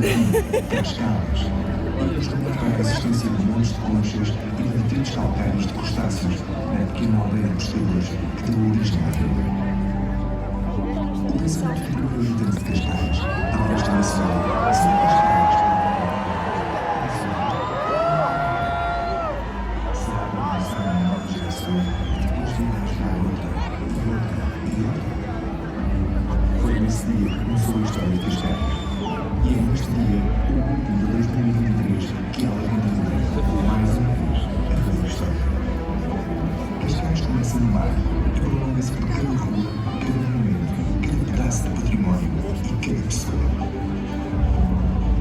Cascais. Para a existência de montes de conchas e de detritos calcários de crustáceos na pequena aldeia de pescadores que deu origem à vila. O pensamento figura habitante de Cascais, a festa nacional, são Cascais. Se há uma avançar em nova geração, depois de imaginar outra, e outra. Foi nesse dia que começou a história de Cascais. E é neste dia, o último de 2023, que ela continua, mais uma vez, a fazer história. Cascais começa no mar e prolonga-se por cada rua, cada monumento, cada pedaço de património e cada pessoa.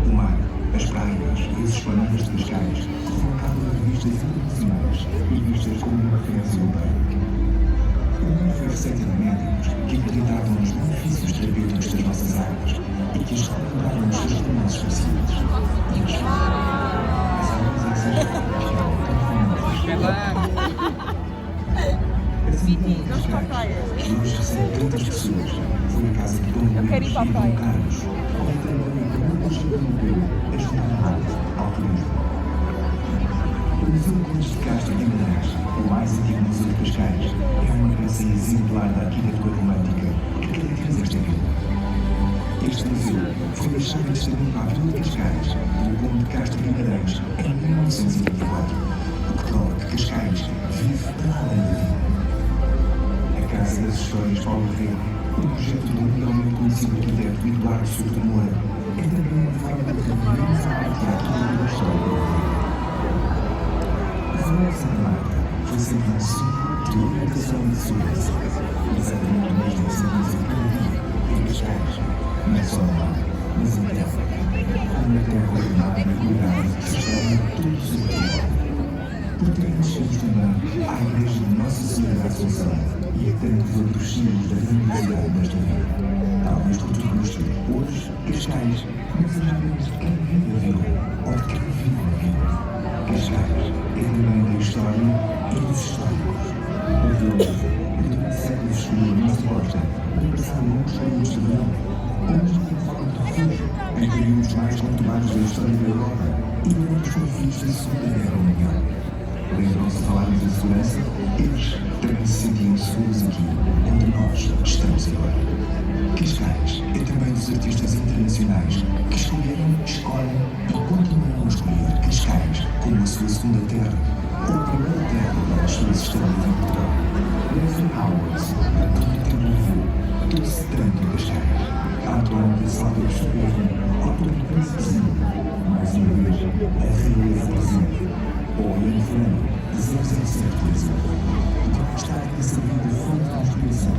O mar, as praias e as esplanadas de Cascais levam cabo de vistas internacionais e vistas como uma referência europeia. O mundo foi receita de médicos que acreditavam nos benefícios terapêuticos das nossas águas e que as relembravam os seus nossos pacientes. E as águas exageram Viti, vamos para a praia. e hoje recebe tantas pessoas. Foi a casa de Dom Luís quero ir para a e Dom praia. Carlos, onde também a muita gente morreu ajudar ao turismo. O Museu de Contos de Castro de Guimarães, o mais antigo museu de Cascais, é uma peça exemplar da arquitetura romântica que caracteriza esta vila. Este museu foi deixado de estabelecer para a vila de Cascais pelo Conde de Castro de Guimarães em 1924, o que prova que Cascais vive para além da vida. A Casa das Histórias Paulo Rego, um projeto do mundialmente conhecido arquiteto Eduardo Souto Moura, é também uma forma de referência ao teatro da história. A Farofa Santa Marta foi sempre um símbolo de orientação e de segurança, exatamente o mesmo que sentimos em cada dia, em Cascais, não é só no mar, mas em terra. Uma terra ordenada e cuidada que se chama todo o seu património. Pertencemos também à Igreja de Nossa Senhora da Assunção e a tantos outros símbolos da grandiosidade desta vila. Talvez por tudo isto, hoje, Cascais não seja apenas de quem vive a vila ou de quem vive a vila. Cascais é também da história e dos históricos. A vila, que durante séculos escolheu a nossa costa para passar longos períodos de verão, hoje tem forma de refúgio em períodos mais conturbados da história da Europa e durante os conflitos da Segunda Guerra Mundial. Lembram-se de falarmos de segurança? Eles também se sentiam seguros aqui, onde nós estamos agora. Cascais é também dos artistas internacionais que escolheram, escolhem e continuarão a escolher Cascais como a sua segunda terra ou a primeira terra para as suas histórias em Portugal. Leslie Howards, a Tony Temple, trouxe tanto a Cascais. A António de Salvador Superno, autor do Príncipezinho, mais uma vez, a realeza presente. Ou Ian Fernando, de 007 Brasil, que vai estar nessa vida de fonte de inspiração.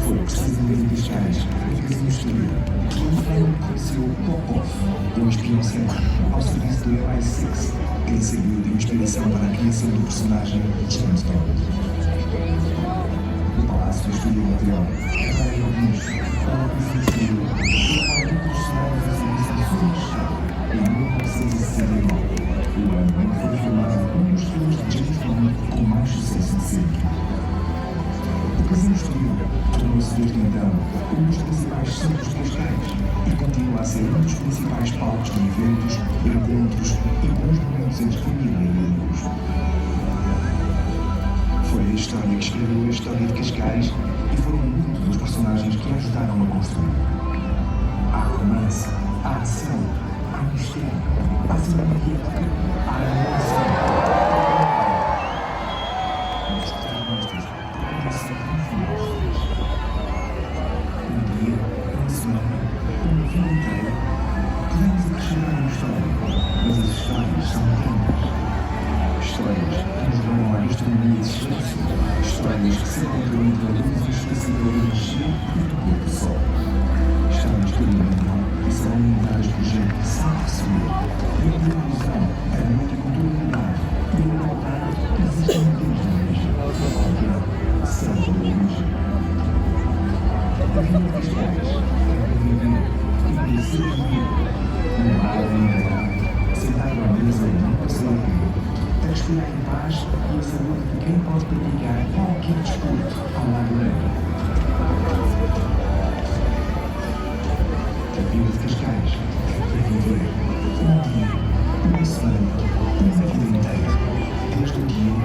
Foi precisamente em Cascais, na casa mistério, que Ian Fernando conheceu o Pop-Off, um espião sempre ao serviço do MI6, quem serviu de inspiração para a criação do personagem James Bond. O Palácio Estúdio Ethereal, a Praia do Lixo, a Ópera Mistério, e a personagem da serviço de Superchão, em 1969. O ano em que foi filmado um dos filmes de James Bond com mais sucesso de sempre. O Casino Estoril tornou-se desde então um dos principais centros de Cascais e continua a ser um dos principais palcos de eventos, encontros e bons momentos entre família e amigos. Foi a história que escreveu a história de Cascais e foram muitos dos personagens que a ajudaram a construir. Há romance, há ação, há mistério, há simpatia, há emoção. Os protagonistas podem ser infindáveis. Um dia, uma semana, uma vida inteira, podemos acrescentar uma história, mas as histórias são tantas. Histórias que nos levam à gastronomia de excelência, histórias que se encontram entre a luz e o esquecedor do encher e do pôr do sol. Histórias que alimentam e são alimentadas por gente que sabe receber, e a ilusão, a multiculturalidade e a igualdade que existem desde a origem, qualquer seja a origem. A vida de Cascais é para viver e para ser vivido, no ar da sentado à mesa e não passar a vida, a respirar em paz e a saúde de quem pode praticar qualquer desporto ao lado dele. A vida de Cascais para viver um dia, uma semana, uma vida inteira. Desde o dia.